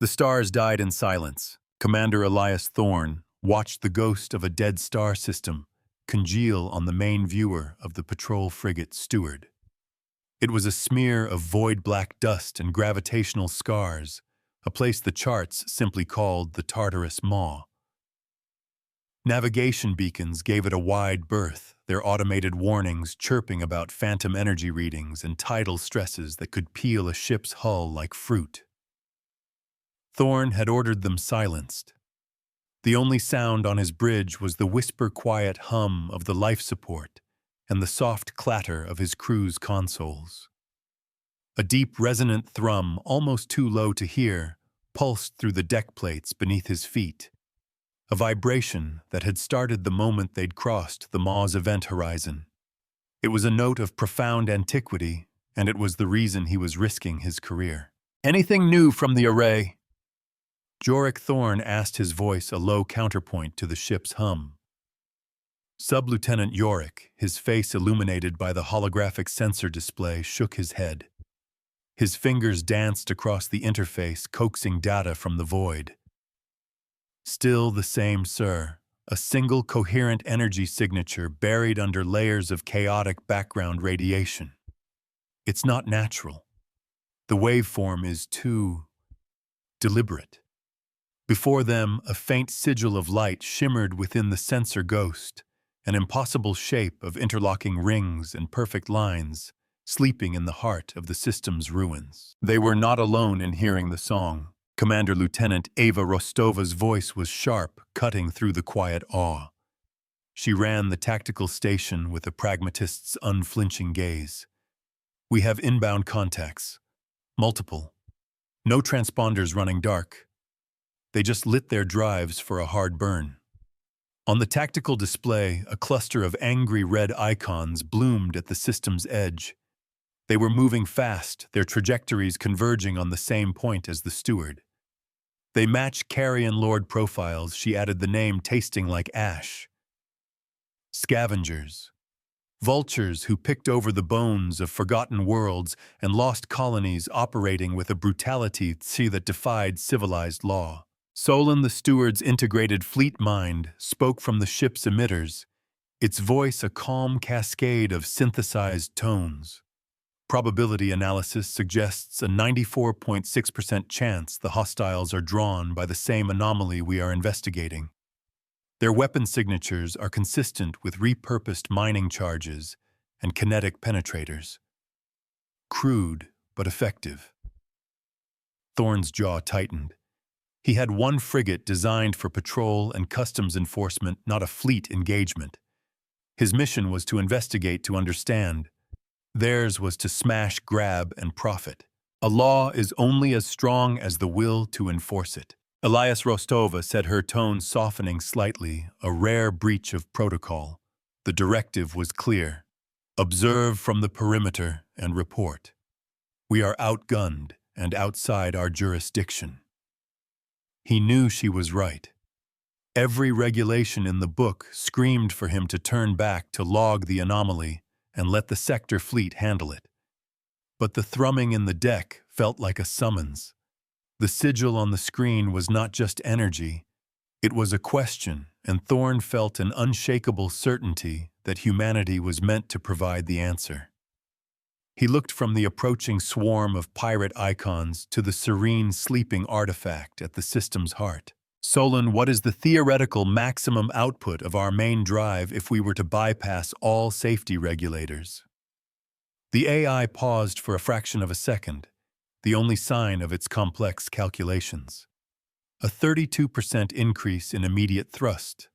The stars died in silence. Commander Elias Thorne watched the ghost of a dead star system congeal on the main viewer of the patrol frigate Steward. It was a smear of void-black dust and gravitational scars, a place the charts simply called the Tartarus Maw. Navigation beacons gave it a wide berth, their automated warnings chirping about phantom energy readings and tidal stresses that could peel a ship's hull like fruit. Thorne had ordered them silenced. The only sound on his bridge was the whisper-quiet hum of the life support and the soft clatter of his crew's consoles. A deep, resonant thrum, almost too low to hear, pulsed through the deck plates beneath his feet, a vibration that had started the moment they'd crossed the Maw's event horizon. It was a note of profound antiquity, and it was the reason he was risking his career. "Anything new from the array?" Jorik Thorne asked, his voice a low counterpoint to the ship's hum. Sub-Lieutenant Yorick, his face illuminated by the holographic sensor display, shook his head. His fingers danced across the interface, coaxing data from the void. "Still the same, sir. A single coherent energy signature buried under layers of chaotic background radiation. It's not natural. The waveform is too deliberate." Before them, a faint sigil of light shimmered within the sensor ghost, an impossible shape of interlocking rings and perfect lines, sleeping in the heart of the system's ruins. They were not alone in hearing the song. Commander Lieutenant Ava Rostova's voice was sharp, cutting through the quiet awe. She ran the tactical station with a pragmatist's unflinching gaze. "We have inbound contacts. Multiple. No transponders running dark. They just lit their drives for a hard burn." On the tactical display, a cluster of angry red icons bloomed at the system's edge. They were moving fast, their trajectories converging on the same point as the Steward. "They match Carrion Lord profiles," she added, the name tasting like ash. "Scavengers. Vultures who picked over the bones of forgotten worlds and lost colonies, operating with a brutality that defied civilized law." Solon the Steward's integrated fleet mind spoke from the ship's emitters, its voice a calm cascade of synthesized tones. "Probability analysis suggests a 94.6% chance the hostiles are drawn by the same anomaly we are investigating. Their weapon signatures are consistent with repurposed mining charges and kinetic penetrators. Crude, but effective." Thorne's jaw tightened. He had one frigate designed for patrol and customs enforcement, not a fleet engagement. His mission was to investigate, to understand. Theirs was to smash, grab, and profit. A law is only as strong as the will to enforce it. Elias Rostova said, her tone softening slightly, a rare breach of protocol. The directive was clear. "Observe from the perimeter and report. We are outgunned and outside our jurisdiction." He knew she was right. Every regulation in the book screamed for him to turn back, to log the anomaly, and let the sector fleet handle it. But the thrumming in the deck felt like a summons. The sigil on the screen was not just energy, it was a question, and Thorne felt an unshakable certainty that humanity was meant to provide the answer. He looked from the approaching swarm of pirate icons to the serene, sleeping artifact at the system's heart. "Solon, what is the theoretical maximum output of our main drive if we were to bypass all safety regulators?" The AI paused for a fraction of a second, the only sign of its complex calculations. "A 32% increase in immediate thrust."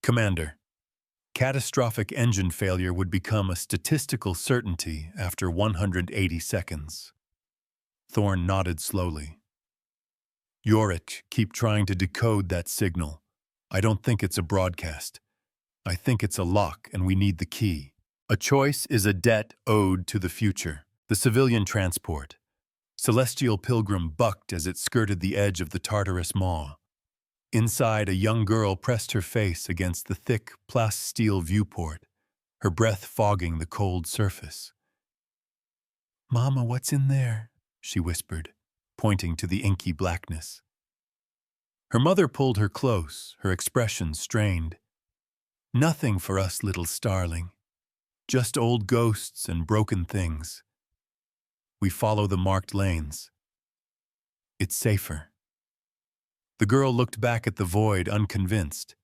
"Commander, catastrophic engine failure would become a statistical certainty after 180 seconds. Thorne nodded slowly. "Yorick, keep trying to decode that signal. I don't think it's a broadcast. I think it's a lock, and we need the key. A choice is a debt owed to the future." The civilian transport. Celestial Pilgrim bucked as it skirted the edge of the Tartarus Maw. Inside, a young girl pressed her face against the thick, plasteel viewport, her breath fogging the cold surface. "Mama, what's in there?" she whispered, pointing to the inky blackness. Her mother pulled her close, her expression strained. "Nothing for us, little starling. Just old ghosts and broken things. We follow the marked lanes. It's safer." The girl looked back at the void, unconvinced.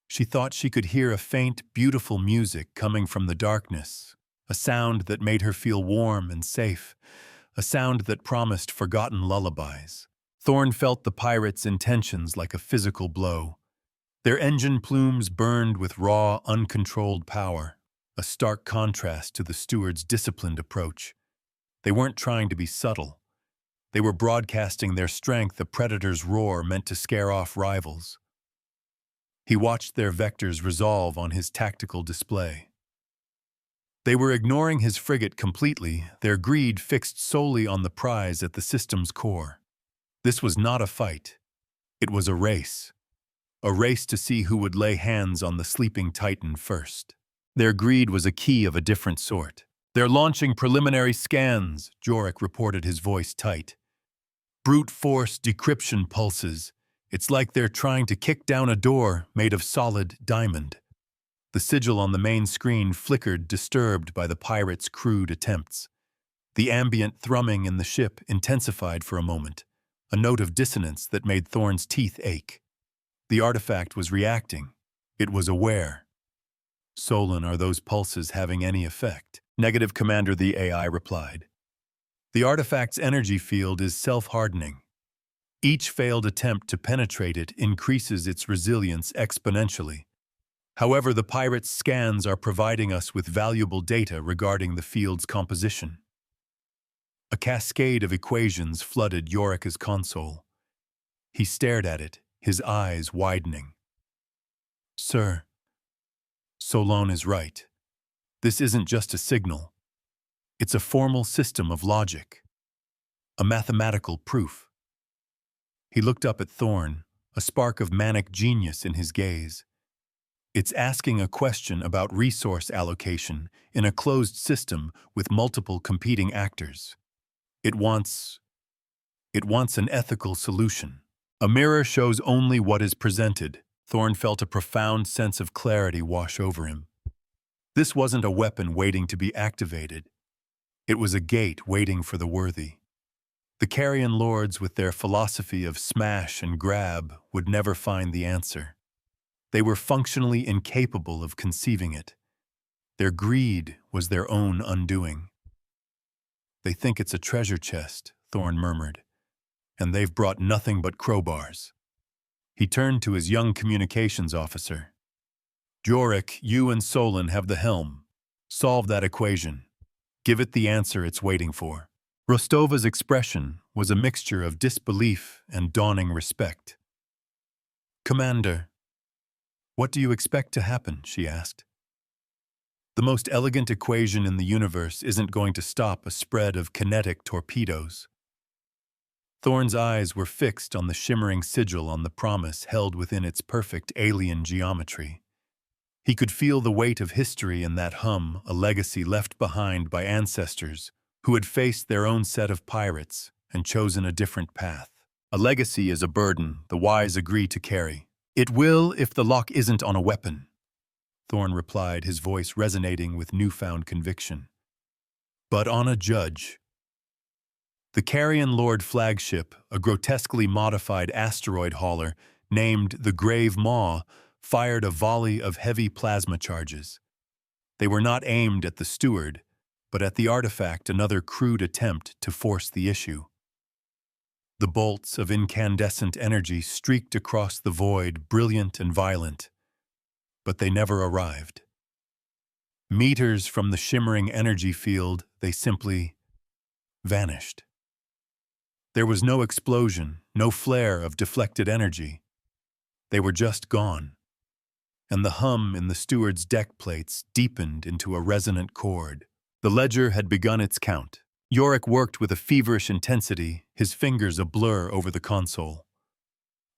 She thought she could hear a faint, beautiful music coming from the darkness, a sound that made her feel warm and safe, a sound that promised forgotten lullabies. Thorn felt the pirates' intentions like a physical blow. Their engine plumes burned with raw, uncontrolled power, a stark contrast to the steward's disciplined approach. They weren't trying to be subtle. They were broadcasting their strength, a predator's roar meant to scare off rivals. He watched their vectors resolve on his tactical display. They were ignoring his frigate completely, their greed fixed solely on the prize at the system's core. This was not a fight. It was a race to see who would lay hands on the sleeping Titan first. Their greed was a key of a different sort. "They're launching preliminary scans," Jorik reported, his voice tight. "Brute force decryption pulses. It's like they're trying to kick down a door made of solid diamond." The sigil on the main screen flickered, disturbed by the pirates' crude attempts. The ambient thrumming in the ship intensified for a moment, a note of dissonance that made Thorn's teeth ache. The artifact was reacting. It was aware. "Solon, are those pulses having any effect?" "Negative, Commander," the AI replied. "The artifact's energy field is self-hardening. Each failed attempt to penetrate it increases its resilience exponentially. However, the pirates' scans are providing us with valuable data regarding the field's composition." A cascade of equations flooded Yorika's console. He stared at it, his eyes widening. "Sir, Solon is right. This isn't just a signal. It's a formal system of logic. A mathematical proof." He looked up at Thorn, a spark of manic genius in his gaze. "It's asking a question about resource allocation in a closed system with multiple competing actors. It wants an ethical solution. A mirror shows only what is presented." Thorn felt a profound sense of clarity wash over him. This wasn't a weapon waiting to be activated. It was a gate waiting for the worthy. The Carrion Lords, with their philosophy of smash and grab, would never find the answer. They were functionally incapable of conceiving it. Their greed was their own undoing. "They think it's a treasure chest," Thorn murmured, "and they've brought nothing but crowbars." He turned to his young communications officer. "Jorik, you and Solon have the helm. Solve that equation. Give it the answer it's waiting for." Rostova's expression was a mixture of disbelief and dawning respect. "Commander, what do you expect to happen?" she asked. "The most elegant equation in the universe isn't going to stop a spread of kinetic torpedoes." Thorn's eyes were fixed on the shimmering sigil on the promise held within its perfect alien geometry. He could feel the weight of history in that hum, a legacy left behind by ancestors who had faced their own set of pirates and chosen a different path. A legacy is a burden the wise agree to carry. "It will if the lock isn't on a weapon," Thorn replied, his voice resonating with newfound conviction. "But on a judge." The Carrion Lord flagship, a grotesquely modified asteroid hauler named the Grave Maw, fired a volley of heavy plasma charges. They were not aimed at the steward, but at the artifact, another crude attempt to force the issue. The bolts of incandescent energy streaked across the void, brilliant and violent, but they never arrived. Meters from the shimmering energy field, they simply vanished. There was no explosion, no flare of deflected energy. They were just gone. And the hum in the steward's deck plates deepened into a resonant chord. The ledger had begun its count. Jorik worked with a feverish intensity, his fingers a blur over the console.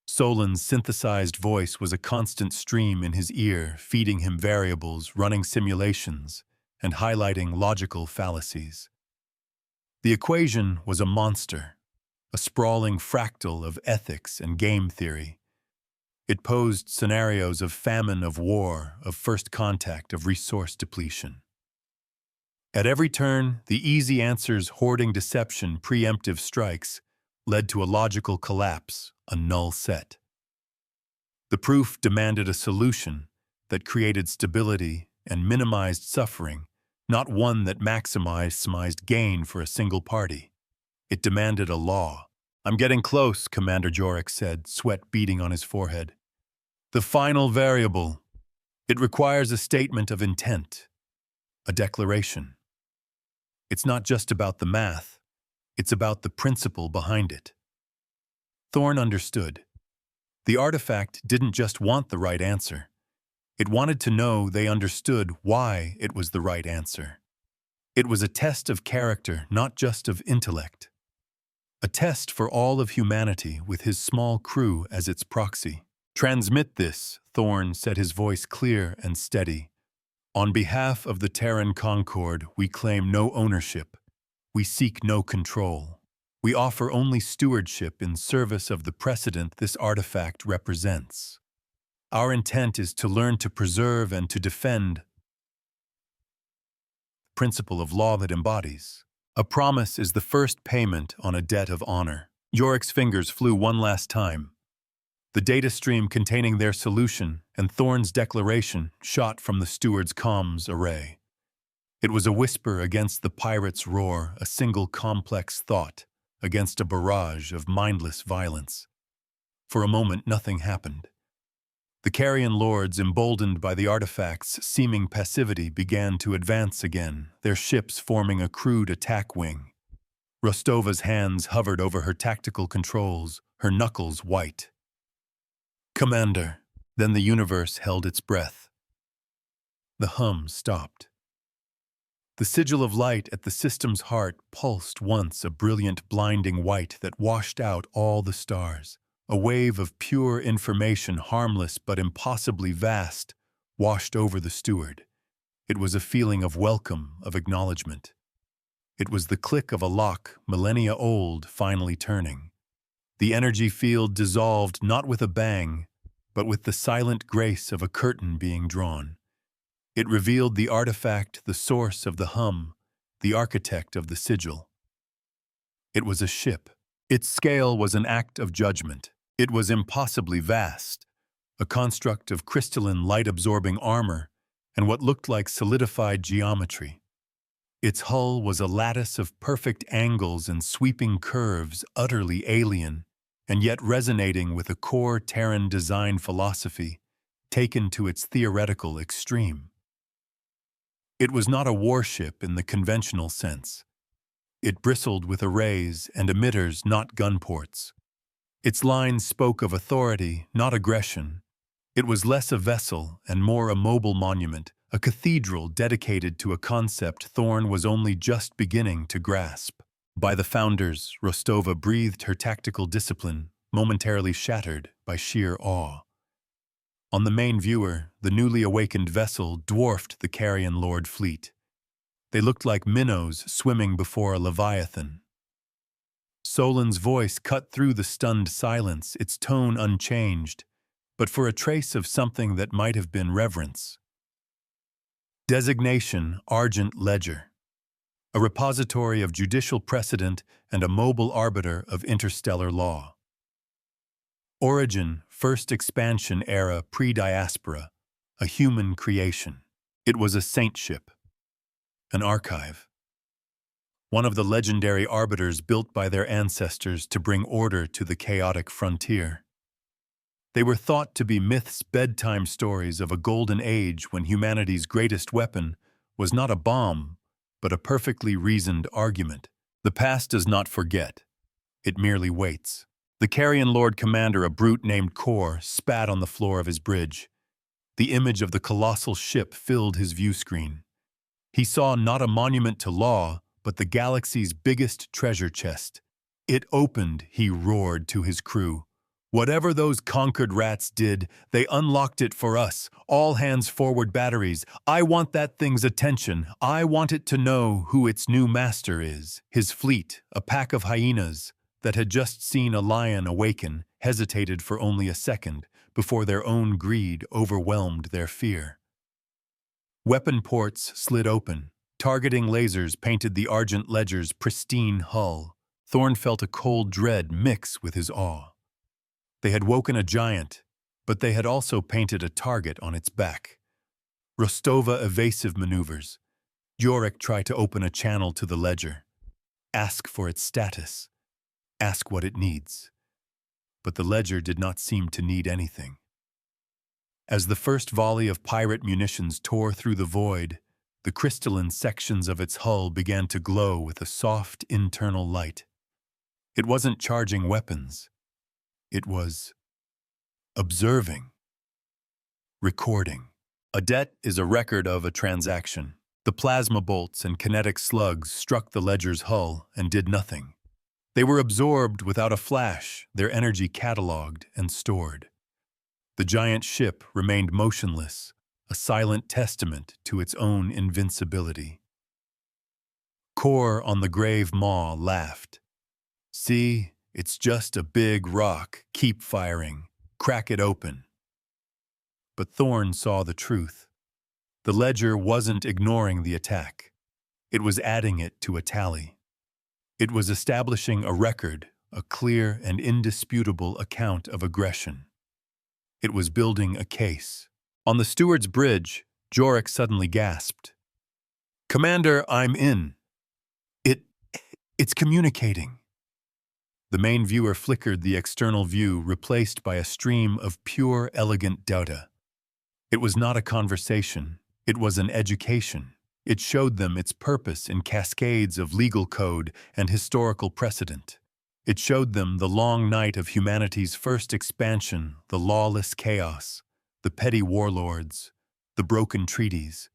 Solon's synthesized voice was a constant stream in his ear, feeding him variables, running simulations, and highlighting logical fallacies. The equation was a monster, a sprawling fractal of ethics and game theory. It posed scenarios of famine, of war, of first contact, of resource depletion. At every turn, the easy answers, hoarding deception, preemptive strikes, led to a logical collapse, a null set. The proof demanded a solution that created stability and minimized suffering, not one that maximized gain for a single party. It demanded a law. "I'm getting close," Commander Jorek said, sweat beading on his forehead. "The final variable. It requires a statement of intent, a declaration. It's not just about the math, it's about the principle behind it." Thorn understood. The artifact didn't just want the right answer. It wanted to know they understood why it was the right answer. It was a test of character, not just of intellect. A test for all of humanity with his small crew as its proxy. "Transmit this," Thorn said, his voice clear and steady. "On behalf of the Terran Concord, we claim no ownership. We seek no control. We offer only stewardship in service of the precedent this artifact represents. Our intent is to learn to preserve and to defend the principle of law that embodies. A promise is the first payment on a debt of honor." Jorek's fingers flew one last time. The data stream containing their solution and Thorn's declaration shot from the steward's comms array. It was a whisper against the pirate's roar, a single complex thought against a barrage of mindless violence. For a moment, nothing happened. The Carrion Lords, emboldened by the artifact's seeming passivity, began to advance again, their ships forming a crude attack wing. Rostova's hands hovered over her tactical controls, her knuckles white. "Commander." Then the universe held its breath. The hum stopped. The sigil of light at the system's heart pulsed once, a brilliant, blinding white that washed out all the stars. A wave of pure information, harmless but impossibly vast, washed over the steward. It was a feeling of welcome, of acknowledgement. It was the click of a lock, millennia old, finally turning. The energy field dissolved not with a bang, but with the silent grace of a curtain being drawn. It revealed the artifact, the source of the hum, the architect of the sigil. It was a ship. Its scale was an act of judgment. It was impossibly vast, a construct of crystalline light-absorbing armor and what looked like solidified geometry. Its hull was a lattice of perfect angles and sweeping curves, utterly alien, and yet resonating with a core Terran design philosophy taken to its theoretical extreme. It was not a warship in the conventional sense. It bristled with arrays and emitters, not gunports. Its lines spoke of authority, not aggression. It was less a vessel and more a mobile monument, a cathedral dedicated to a concept Thorn was only just beginning to grasp. By the founders, Rostova breathed her tactical discipline, momentarily shattered by sheer awe. On the main viewer, the newly awakened vessel dwarfed the Carrion Lord fleet. They looked like minnows swimming before a leviathan. Solan's voice cut through the stunned silence, its tone unchanged, but for a trace of something that might have been reverence. Designation: Argent Ledger. A repository of judicial precedent and a mobile arbiter of interstellar law. Origin: First Expansion Era Pre-Diaspora, a human creation. It was a saintship. An archive. One of the legendary arbiters built by their ancestors to bring order to the chaotic frontier. They were thought to be myths, bedtime stories of a golden age when humanity's greatest weapon was not a bomb, but a perfectly reasoned argument. The past does not forget. It merely waits. The Carrion Lord commander, a brute named Kor, spat on the floor of his bridge. The image of the colossal ship filled his view screen. He saw not a monument to law, but the galaxy's biggest treasure chest. It opened, he roared to his crew. Whatever those conquered rats did, they unlocked it for us. All hands forward batteries. I want that thing's attention. I want it to know who its new master is. His fleet, a pack of hyenas. that had just seen a lion awaken, hesitated for only a second before their own greed overwhelmed their fear. Weapon ports slid open. Targeting lasers painted the Argent Ledger's pristine hull. Thorn felt a cold dread mix with his awe. They had woken a giant, but they had also painted a target on its back. Rostova evasive maneuvers. Yorick tried to open a channel to the ledger. Ask for its status. Ask what it needs. But the ledger did not seem to need anything. As the first volley of pirate munitions tore through the void, the crystalline sections of its hull began to glow with a soft internal light. It wasn't charging weapons. It was observing. Recording. A debt is a record of a transaction. The plasma bolts and kinetic slugs struck the ledger's hull and did nothing. They were absorbed without a flash, their energy catalogued and stored. The giant ship remained motionless, a silent testament to its own invincibility. Kor on the grave maw laughed. See, it's just a big rock. Keep firing. Crack it open. But Thorn saw the truth. The ledger wasn't ignoring the attack. It was adding it to a tally. It was establishing a record, a clear and indisputable account of aggression. It was building a case. On the steward's bridge, Jorik suddenly gasped. "Commander, I'm in. It's communicating." The main viewer flickered the external view, replaced by a stream of pure, elegant data. It was not a conversation. It was an education. It showed them its purpose in cascades of legal code and historical precedent. It showed them the long night of humanity's first expansion, the lawless chaos, the petty warlords, the broken treaties.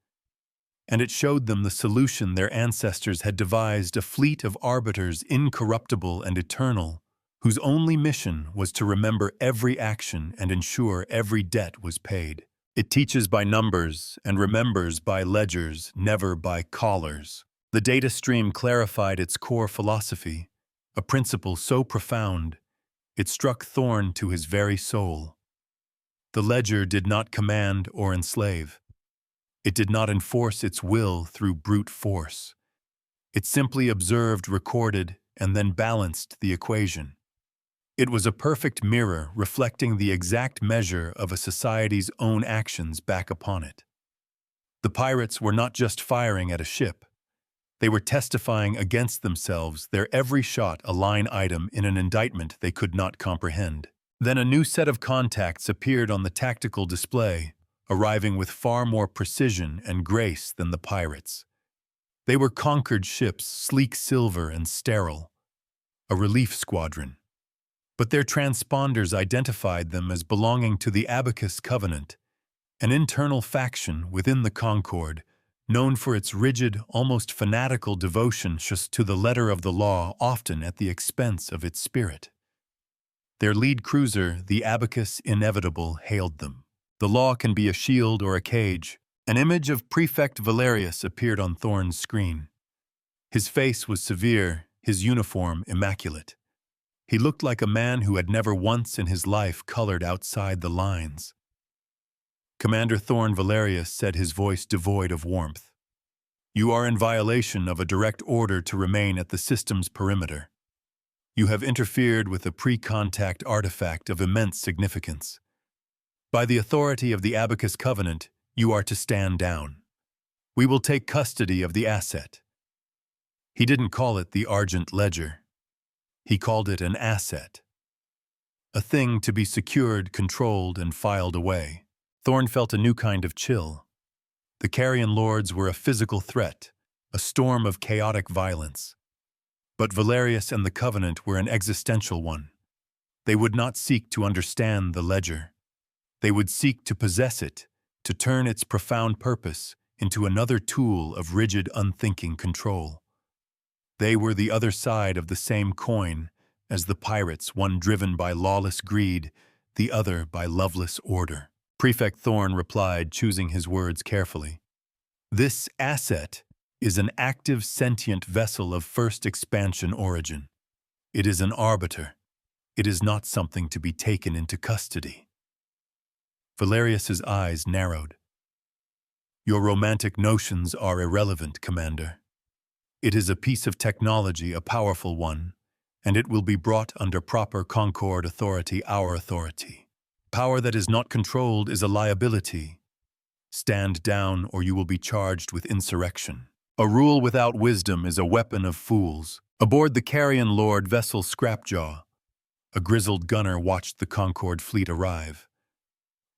And it showed them the solution their ancestors had devised, a fleet of arbiters incorruptible and eternal, whose only mission was to remember every action and ensure every debt was paid. It teaches by numbers and remembers by ledgers, never by collars. The data stream clarified its core philosophy, a principle so profound, it struck Thorn to his very soul. The ledger did not command or enslave. It did not enforce its will through brute force. It simply observed, recorded, and then balanced the equation. It was a perfect mirror reflecting the exact measure of a society's own actions back upon it. The pirates were not just firing at a ship. They were testifying against themselves, their every shot a line item in an indictment they could not comprehend. Then a new set of contacts appeared on the tactical display, arriving with far more precision and grace than the pirates. They were conquered ships, sleek silver and sterile, a relief squadron. But their transponders identified them as belonging to the Abacus Covenant, an internal faction within the Concord, known for its rigid, almost fanatical devotion to the letter of the law, often at the expense of its spirit. Their lead cruiser, the Abacus Inevitable, hailed them. The law can be a shield or a cage. An image of Prefect Valerius appeared on Thorn's screen. His face was severe, his uniform immaculate. He looked like a man who had never once in his life colored outside the lines. Commander Thorn Valerius said, his voice devoid of warmth. "You are in violation of a direct order to remain at the system's perimeter. You have interfered with a pre-contact artifact of immense significance. By the authority of the Abacus Covenant, you are to stand down. We will take custody of the asset." He didn't call it the Argent Ledger. He called it an asset. A thing to be secured, controlled, and filed away. Thorn felt a new kind of chill. The Carrion Lords were a physical threat, a storm of chaotic violence. But Valerius and the Covenant were an existential one. They would not seek to understand the ledger. They would seek to possess it, to turn its profound purpose into another tool of rigid, unthinking control. They were the other side of the same coin as the pirates, one driven by lawless greed, the other by loveless order. Prefect Thorn replied, choosing his words carefully. "This asset is an active sentient vessel of first expansion origin. It is an arbiter. It is not something to be taken into custody. Valerius's eyes narrowed. Your romantic notions are irrelevant, Commander. It is a piece of technology, a powerful one, and it will be brought under proper Concord authority, our authority. Power that is not controlled is a liability. Stand down or you will be charged with insurrection. A rule without wisdom is a weapon of fools. Aboard the Carrion Lord vessel Scrapjaw, a grizzled gunner watched the Concord fleet arrive.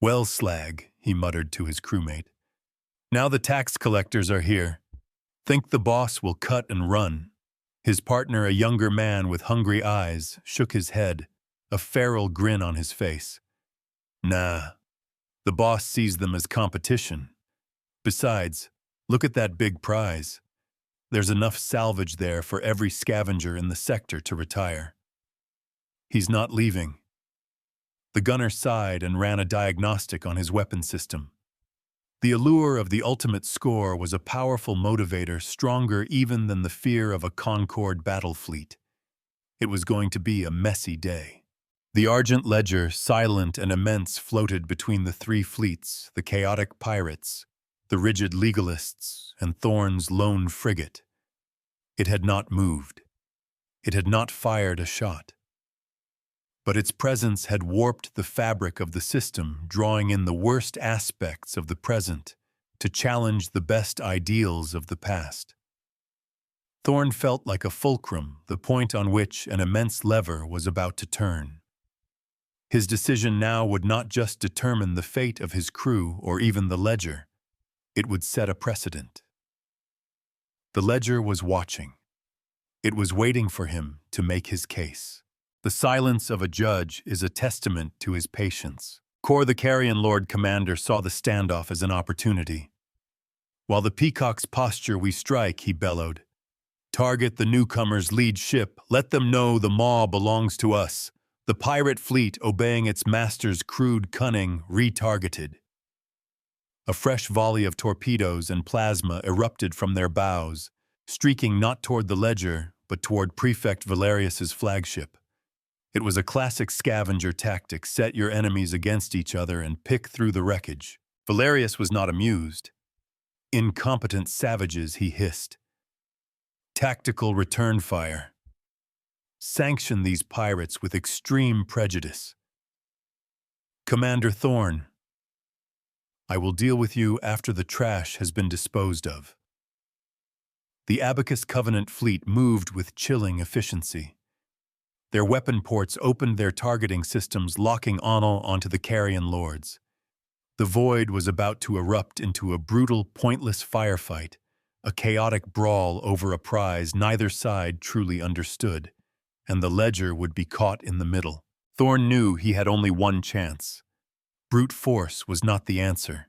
Well, slag, he muttered to his crewmate. Now the tax collectors are here. Think the boss will cut and run. His partner, a younger man with hungry eyes, shook his head, a feral grin on his face. Nah, the boss sees them as competition. Besides, look at that big prize. There's enough salvage there for every scavenger in the sector to retire. He's not leaving. The gunner sighed and ran a diagnostic on his weapon system. The allure of the ultimate score was a powerful motivator, stronger even than the fear of a Concord battle fleet. It was going to be a messy day. The Argent Ledger, silent and immense, floated between the three fleets, the chaotic pirates, the rigid legalists, and Thorn's lone frigate. It had not moved. It had not fired a shot. But its presence had warped the fabric of the system, drawing in the worst aspects of the present to challenge the best ideals of the past. Thorn felt like a fulcrum, the point on which an immense lever was about to turn. His decision now would not just determine the fate of his crew or even the Ledger. It would set a precedent. The Ledger was watching. It was waiting for him to make his case. The silence of a judge is a testament to his patience. Cor the Carrion Lord Commander saw the standoff as an opportunity. While the Peacock's posture we strike, he bellowed. Target the newcomer's lead ship. Let them know the maw belongs to us. The pirate fleet, obeying its master's crude cunning, retargeted. A fresh volley of torpedoes and plasma erupted from their bows, streaking not toward the Ledger, but toward Prefect Valerius's flagship. It was a classic scavenger tactic: set your enemies against each other and pick through the wreckage. Valerius was not amused. Incompetent savages, he hissed. Tactical return fire. Sanction these pirates with extreme prejudice. Commander Thorn, I will deal with you after the trash has been disposed of. The Abacus Covenant fleet moved with chilling efficiency. Their weapon ports opened their targeting systems, locking onto the Carrion Lords. The void was about to erupt into a brutal, pointless firefight, a chaotic brawl over a prize neither side truly understood, and the Ledger would be caught in the middle. Thorn knew he had only one chance. Brute force was not the answer.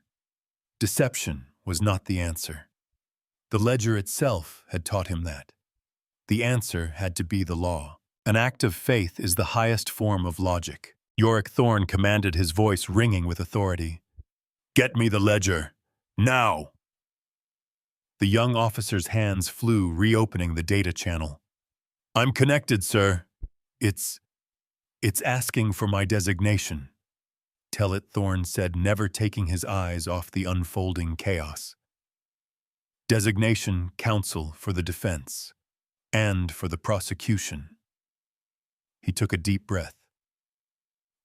Deception was not the answer. The Ledger itself had taught him that. The answer had to be the law. An act of faith is the highest form of logic. Yorick Thorn commanded, his voice ringing with authority. Get me the Ledger. Now! The young officer's hands flew, reopening the data channel. I'm connected, sir. It's asking for my designation. Tell it, Thorn said, never taking his eyes off the unfolding chaos. Designation, counsel for the defense, and for the prosecution. He took a deep breath.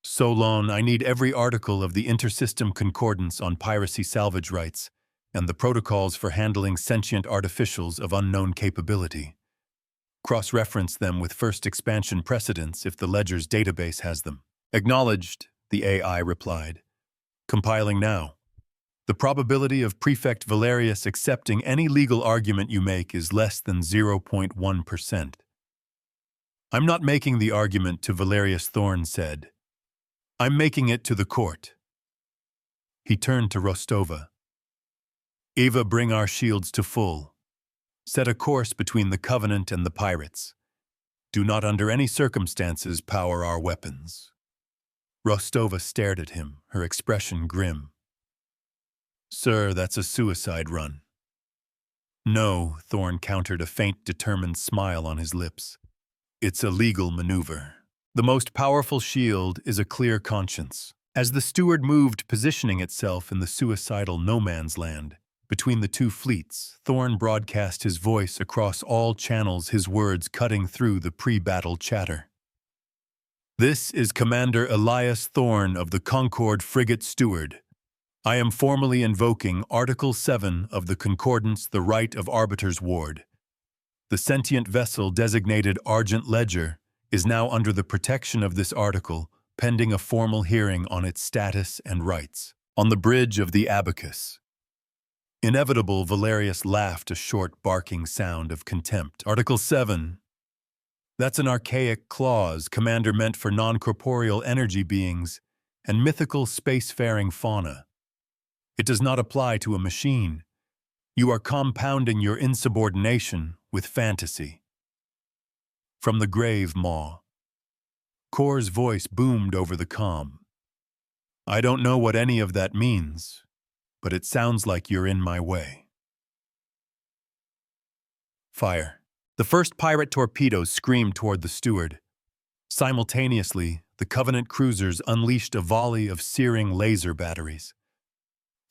Solon, I need every article of the Intersystem Concordance on piracy salvage rights and the protocols for handling sentient artificials of unknown capability. Cross-reference them with first expansion precedents if the Ledger's database has them. Acknowledged, the AI replied. Compiling now. The probability of Prefect Valerius accepting any legal argument you make is less than 0.1%. I'm not making the argument to Valerius, Thorn said. I'm making it to the court. He turned to Rostova. Eva, bring our shields to full. Set a course between the Covenant and the pirates. Do not under any circumstances power our weapons. Rostova stared at him, her expression grim. Sir, that's a suicide run. No, Thorn countered, a faint, determined smile on his lips. It's a legal maneuver. The most powerful shield is a clear conscience. As the steward moved, positioning itself in the suicidal no man's land, between the two fleets, Thorn broadcast his voice across all channels, his words cutting through the pre-battle chatter. This is Commander Elias Thorn of the Concord Frigate Steward. I am formally invoking Article 7 of the Concordance, the right of Arbiter's Ward. The sentient vessel designated Argent Ledger is now under the protection of this article, pending a formal hearing on its status and rights. On the bridge of the Abacus. Inevitable, Valerius laughed a short barking sound of contempt. Article 7. That's an archaic clause, Commander, meant for non-corporeal energy beings and mythical spacefaring fauna. It does not apply to a machine. You are compounding your insubordination with fantasy. From the grave maw. Kor's voice boomed over the comm. I don't know what any of that means, but it sounds like you're in my way. Fire. The first pirate torpedoes screamed toward the steward. Simultaneously, the Covenant cruisers unleashed a volley of searing laser batteries.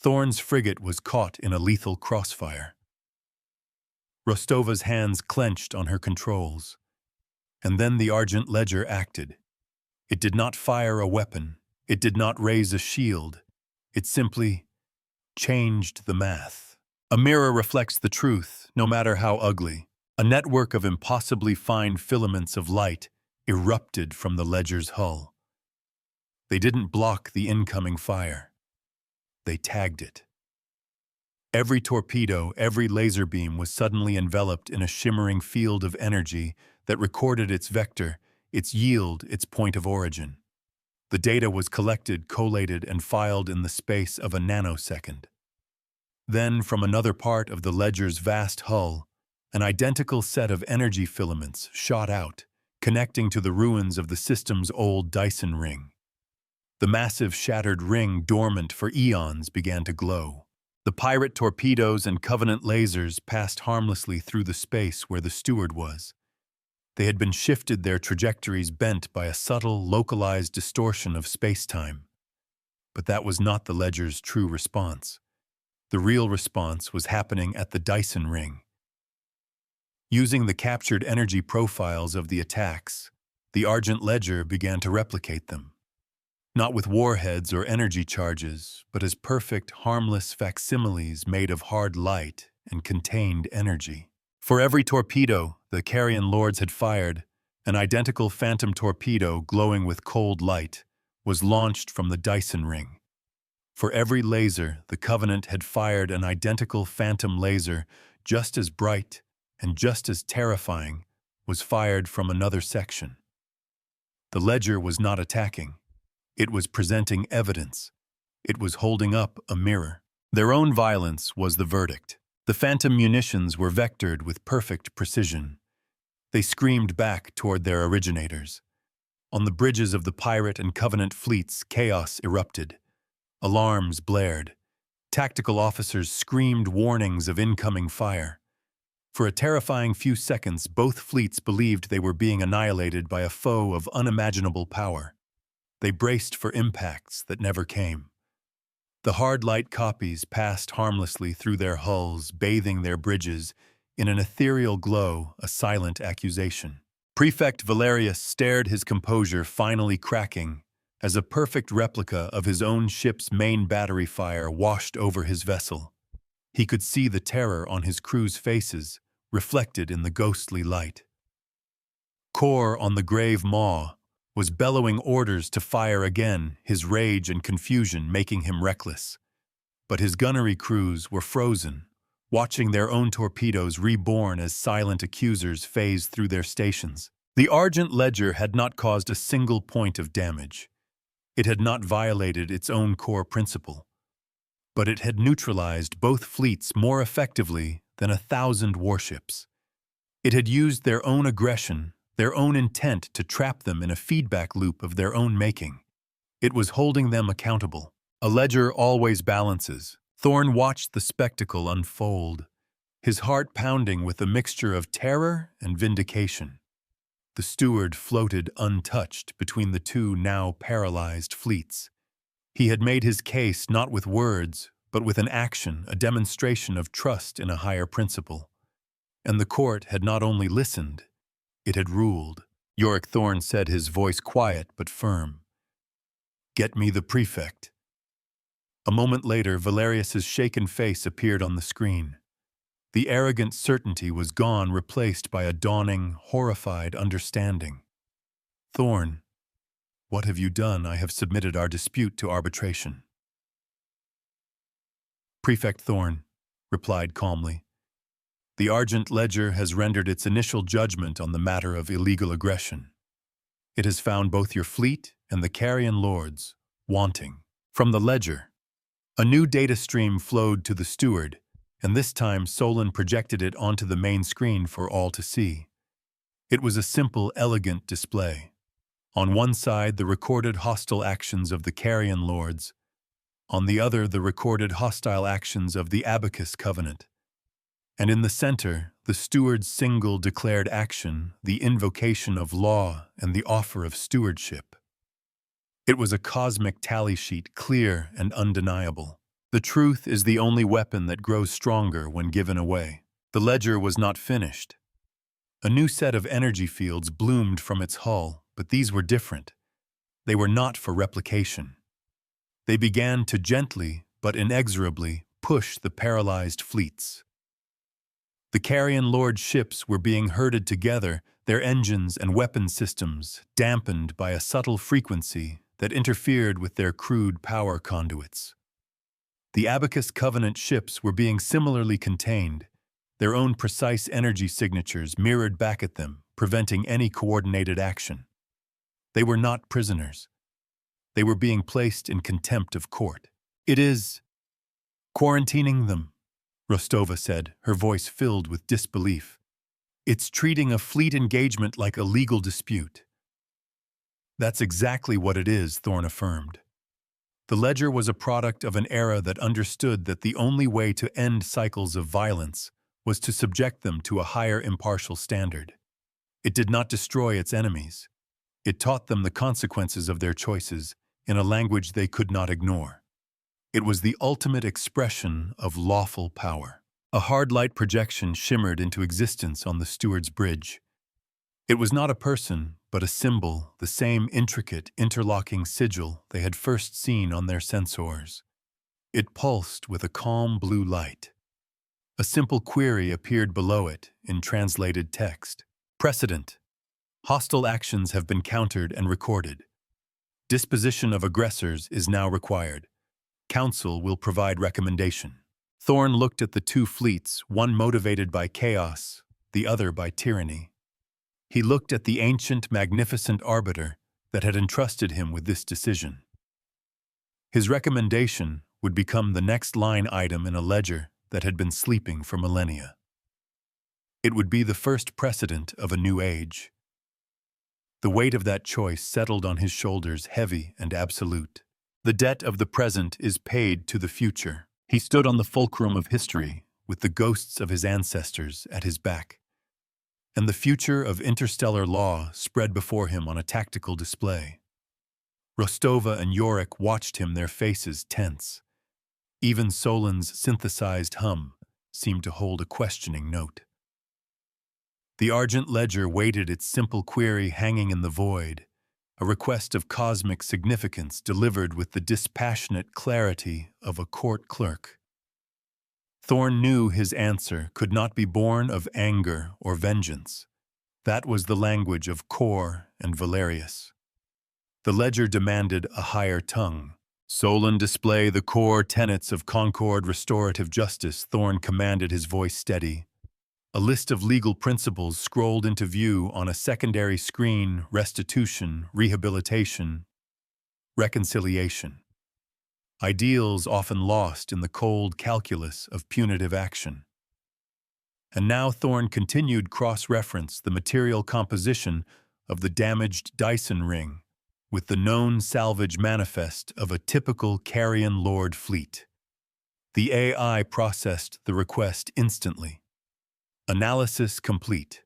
Thorn's frigate was caught in a lethal crossfire. Rostova's hands clenched on her controls. And then the Argent Ledger acted. It did not fire a weapon. It did not raise a shield. It simply changed the math. A mirror reflects the truth, no matter how ugly. A network of impossibly fine filaments of light erupted from the Ledger's hull. They didn't block the incoming fire. They tagged it. Every torpedo, every laser beam was suddenly enveloped in a shimmering field of energy that recorded its vector, its yield, its point of origin. The data was collected, collated, and filed in the space of a nanosecond. Then, from another part of the Ledger's vast hull, an identical set of energy filaments shot out, connecting to the ruins of the system's old Dyson ring. The massive shattered ring, dormant for eons, began to glow. The pirate torpedoes and Covenant lasers passed harmlessly through the space where the steward was. They had been shifted, their trajectories bent by a subtle, localized distortion of space-time. But that was not the Ledger's true response. The real response was happening at the Dyson ring. Using the captured energy profiles of the attacks, the Argent Ledger began to replicate them. Not with warheads or energy charges, but as perfect, harmless facsimiles made of hard light and contained energy. For every torpedo the Carrion Lords had fired, an identical phantom torpedo glowing with cold light was launched from the Dyson ring. For every laser the Covenant had fired, an identical phantom laser, just as bright and just as terrifying, was fired from another section. The Ledger was not attacking. It was presenting evidence. It was holding up a mirror. Their own violence was the verdict. The phantom munitions were vectored with perfect precision. They screamed back toward their originators. On the bridges of the pirate and Covenant fleets, chaos erupted. Alarms blared. Tactical officers screamed warnings of incoming fire. For a terrifying few seconds, both fleets believed they were being annihilated by a foe of unimaginable power. They braced for impacts that never came. The hard light copies passed harmlessly through their hulls, bathing their bridges in an ethereal glow, a silent accusation. Prefect Valerius stared, his composure finally cracking, as a perfect replica of his own ship's main battery fire washed over his vessel. He could see the terror on his crew's faces, reflected in the ghostly light. Kor, on the grave maw, was bellowing orders to fire again, his rage and confusion making him reckless. But his gunnery crews were frozen, watching their own torpedoes reborn as silent accusers phased through their stations. The Argent Ledger had not caused a single point of damage. It had not violated its own core principle. But it had neutralized both fleets more effectively than 1,000 warships. It had used their own aggression, their own intent, to trap them in a feedback loop of their own making. It was holding them accountable. A ledger always balances. Thorn watched the spectacle unfold, his heart pounding with a mixture of terror and vindication. the steward floated untouched between the two now paralyzed fleets. He had made his case not with words, but with an action, a demonstration of trust in a higher principle. And the court had not only listened, it had ruled. Yorick Thorn said, his voice quiet but firm. "Get me the prefect." A moment later, Valerius's shaken face appeared on the screen. The arrogant certainty was gone, replaced by a dawning, horrified understanding. "Thorn, what have you done? I have submitted our dispute to arbitration." Prefect Thorn replied calmly. "The Argent Ledger has rendered its initial judgment on the matter of illegal aggression. It has found both your fleet and the Carrion Lords wanting." From the ledger, a new data stream flowed to the steward, and this time Solon projected it onto the main screen for all to see. It was a simple, elegant display. On one side, the recorded hostile actions of the Carrion Lords. On the other, the recorded hostile actions of the Abacus Covenant. And in the center, the steward's single declared action, the invocation of law and the offer of stewardship. It was a cosmic tally sheet, clear and undeniable. The truth is the only weapon that grows stronger when given away. The ledger was not finished. A new set of energy fields bloomed from its hull, but these were different. They were not for replication. They began to gently, but inexorably, push the paralyzed fleets. The Carrion Lord ships were being herded together, their engines and weapon systems dampened by a subtle frequency that interfered with their crude power conduits. The Abacus Covenant ships were being similarly contained, their own precise energy signatures mirrored back at them, preventing any coordinated action. They were not prisoners. They were being placed in contempt of court. "It is quarantining them," Rostova said, her voice filled with disbelief. "It's treating a fleet engagement like a legal dispute." "That's exactly what it is," Thorn affirmed. The ledger was a product of an era that understood that the only way to end cycles of violence was to subject them to a higher impartial standard. It did not destroy its enemies. It taught them the consequences of their choices in a language they could not ignore. It was the ultimate expression of lawful power. A hard light projection shimmered into existence on the steward's bridge. It was not a person, but a symbol, the same intricate, interlocking sigil they had first seen on their sensors. It pulsed with a calm blue light. A simple query appeared below it in translated text. "Precedent. Hostile actions have been countered and recorded. Disposition of aggressors is now required. Council will provide recommendation." Thorn looked at the two fleets, one motivated by chaos, the other by tyranny. He looked at the ancient, magnificent arbiter that had entrusted him with this decision. His recommendation would become the next line item in a ledger that had been sleeping for millennia. It would be the first precedent of a new age. The weight of that choice settled on his shoulders, heavy and absolute. The debt of the present is paid to the future. He stood on the fulcrum of history, with the ghosts of his ancestors at his back. And the future of interstellar law spread before him on a tactical display. Rostova and Yorick watched him, their faces tense. Even Solon's synthesized hum seemed to hold a questioning note. The Argent Ledger waited, its simple query hanging in the void, a request of cosmic significance delivered with the dispassionate clarity of a court clerk. Thorn knew his answer could not be born of anger or vengeance. That was the language of Kor and Valerius. The ledger demanded a higher tongue. "Solon, display the core tenets of concord, restorative justice," Thorn commanded, his voice steady. A list of legal principles scrolled into view on a secondary screen: restitution, rehabilitation, reconciliation. Ideals often lost in the cold calculus of punitive action. And now Thorn continued cross-reference the material composition of the damaged Dyson ring with the known salvage manifest of a typical Carrion Lord fleet. The AI processed the request instantly. Analysis complete.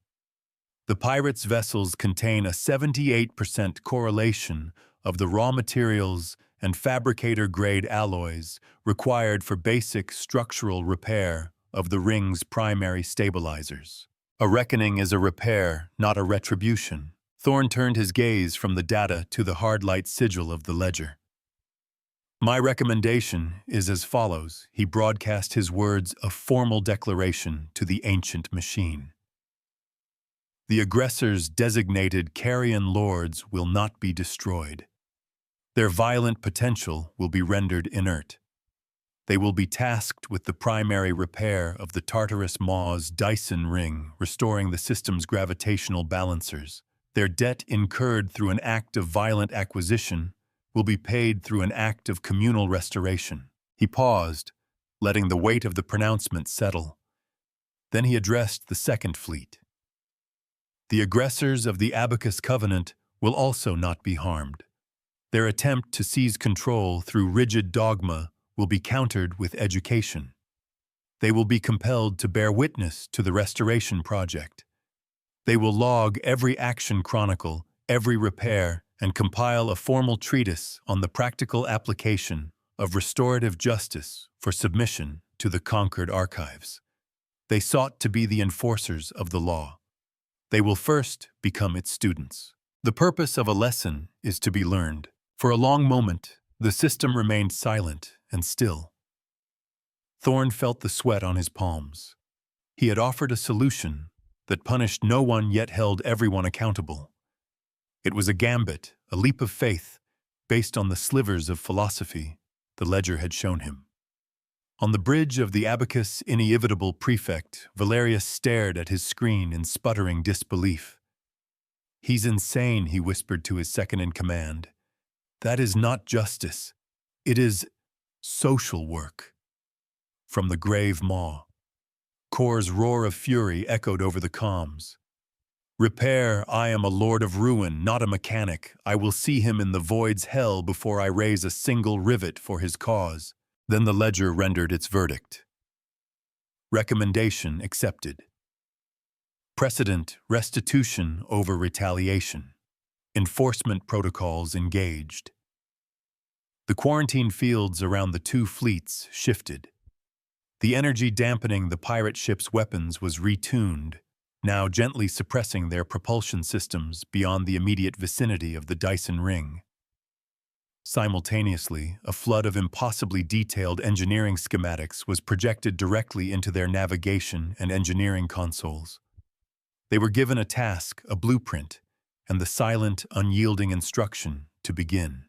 The pirates' vessels contain a 78% correlation of the raw materials and fabricator-grade alloys required for basic structural repair of the ring's primary stabilizers. A reckoning is a repair, not a retribution. Thorn turned his gaze from the data to the hard-light sigil of the ledger. My recommendation is as follows. He broadcast his words of formal declaration to the ancient machine. The aggressors' designated carrion lords will not be destroyed. Their violent potential will be rendered inert. They will be tasked with the primary repair of the Tartarus Maw's Dyson ring, restoring the system's gravitational balancers. Their debt incurred through an act of violent acquisition will be paid through an act of communal restoration. He paused, letting the weight of the pronouncement settle. Then he addressed the second fleet. The aggressors of the Abacus Covenant will also not be harmed. Their attempt to seize control through rigid dogma will be countered with education. They will be compelled to bear witness to the restoration project. They will log every action chronicle, every repair, and compile a formal treatise on the practical application of restorative justice for submission to the conquered archives. They sought to be the enforcers of the law. They will first become its students. The purpose of a lesson is to be learned. For a long moment, the system remained silent and still. Thorn felt the sweat on his palms. He had offered a solution that punished no one yet held everyone accountable. It was a gambit, a leap of faith, based on the slivers of philosophy the ledger had shown him. On the bridge of the Abacus Inevitable Prefect, Valerius stared at his screen in sputtering disbelief. "He's insane," he whispered to his second-in-command. "That is not justice. It is social work." From the grave maw, Kor's roar of fury echoed over the comms. "Repair, I am a lord of ruin, not a mechanic. I will see him in the void's hell before I raise a single rivet for his cause." Then the ledger rendered its verdict. Recommendation accepted. Precedent, restitution over retaliation. Enforcement protocols engaged. The quarantine fields around the two fleets shifted. The energy dampening the pirate ship's weapons was retuned, now gently suppressing their propulsion systems beyond the immediate vicinity of the Dyson ring. Simultaneously, a flood of impossibly detailed engineering schematics was projected directly into their navigation and engineering consoles. They were given a task, a blueprint, and the silent, unyielding instruction to begin.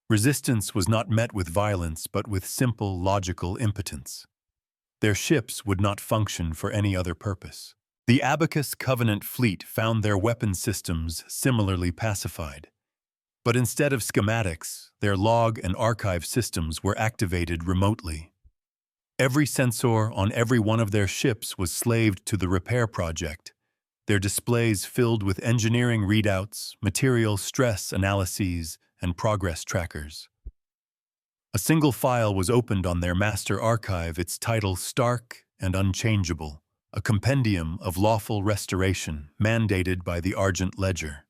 Resistance was not met with violence, but with simple, logical impotence. Their ships would not function for any other purpose. The Abacus Covenant fleet found their weapon systems similarly pacified. But instead of schematics, their log and archive systems were activated remotely. Every sensor on every one of their ships was slaved to the repair project, their displays filled with engineering readouts, material stress analyses, and progress trackers. A single file was opened on their master archive, its title stark and unchangeable, a compendium of lawful restoration mandated by the Argent Ledger.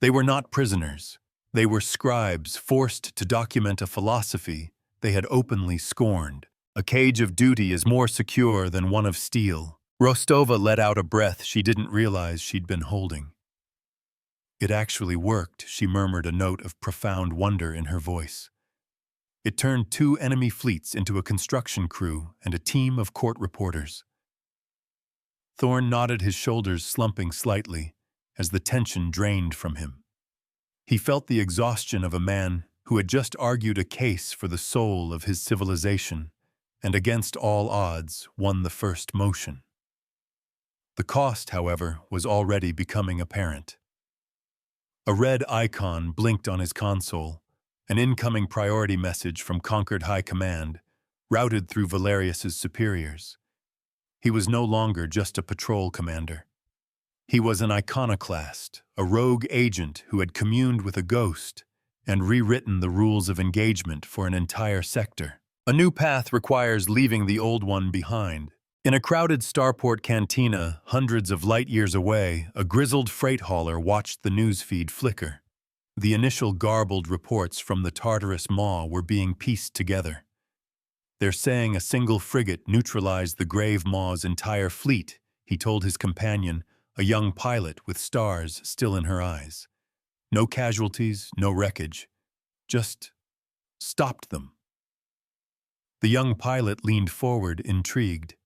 They were not prisoners. They were scribes forced to document a philosophy they had openly scorned. A cage of duty is more secure than one of steel. Rostova let out a breath she didn't realize she'd been holding. "It actually worked," she murmured, a note of profound wonder in her voice. It turned 2 enemy fleets into a construction crew and a team of court reporters. Thorn nodded, his shoulders slumping slightly as the tension drained from him. He felt the exhaustion of a man who had just argued a case for the soul of his civilization and against all odds won the first motion. The cost, however, was already becoming apparent. A red icon blinked on his console, an incoming priority message from Conquered High Command, routed through Valerius's superiors. He was no longer just a patrol commander. He was an iconoclast, a rogue agent who had communed with a ghost and rewritten the rules of engagement for an entire sector. A new path requires leaving the old one behind, In a crowded starport cantina, hundreds of light-years away, a grizzled freight hauler watched the newsfeed flicker. The initial garbled reports from the Tartarus maw were being pieced together. They're saying a single frigate neutralized the Grave Maw's entire fleet, he told his companion, a young pilot with stars still in her eyes. No casualties, no wreckage. Just stopped them. The young pilot leaned forward, intrigued.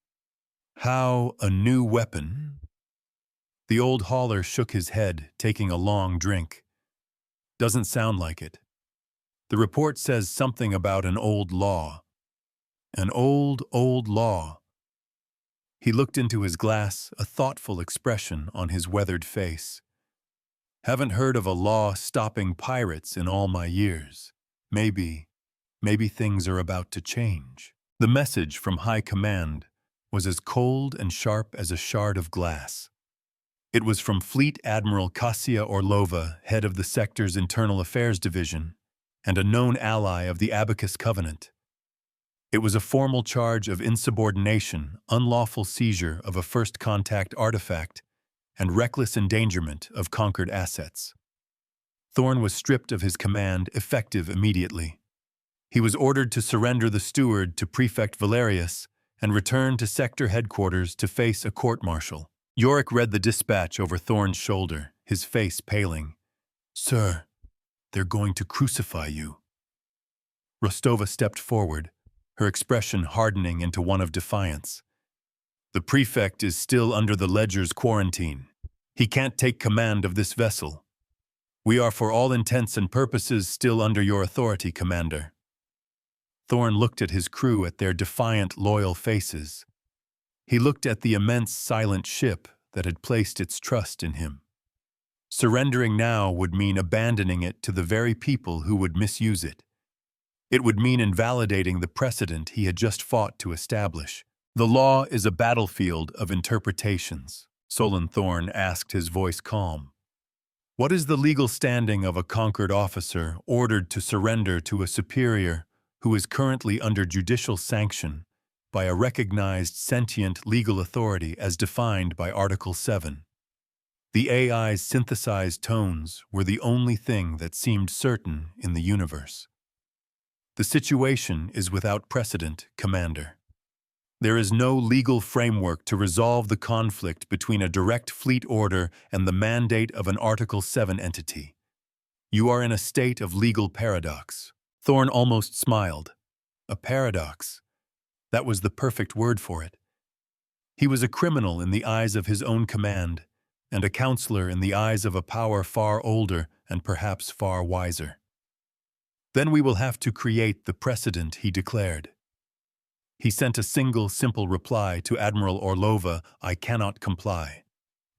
How a new weapon? The old hauler shook his head, taking a long drink. Doesn't sound like it. The report says something about an old law. An old law. He looked into his glass, a thoughtful expression on his weathered face. Haven't heard of a law stopping pirates in all my years. Maybe things are about to change. The message from High Command was as cold and sharp as a shard of glass. It was from Fleet Admiral Kasia Orlova, head of the sector's Internal Affairs Division, and a known ally of the Abacus Covenant. It was a formal charge of insubordination, unlawful seizure of a first contact artifact, and reckless endangerment of conquered assets. Thorn was stripped of his command, effective immediately. He was ordered to surrender the steward to Prefect Valerius and return to sector headquarters to face a court-martial. Yorick read the dispatch over Thorn's shoulder, his face paling. "Sir, they're going to crucify you." Rostova stepped forward, her expression hardening into one of defiance. "The prefect is still under the Ledger's quarantine. He can't take command of this vessel. We are for all intents and purposes still under your authority, Commander." Thorn looked at his crew, at their defiant, loyal faces. He looked at the immense, silent ship that had placed its trust in him. Surrendering now would mean abandoning it to the very people who would misuse it. It would mean invalidating the precedent he had just fought to establish. "The law is a battlefield of interpretations," Solon Thorn asked, his voice calm. "What is the legal standing of a conquered officer ordered to surrender to a superior who is currently under judicial sanction by a recognized sentient legal authority as defined by Article 7? The AI's synthesized tones were the only thing that seemed certain in the universe. "The situation is without precedent, Commander. There is no legal framework to resolve the conflict between a direct fleet order and the mandate of an Article 7 entity. You are in a state of legal paradox." Thorn almost smiled. A paradox. That was the perfect word for it. He was a criminal in the eyes of his own command, and a counselor in the eyes of a power far older and perhaps far wiser. "Then we will have to create the precedent," he declared. He sent a single, simple reply to Admiral Orlova: "I cannot comply.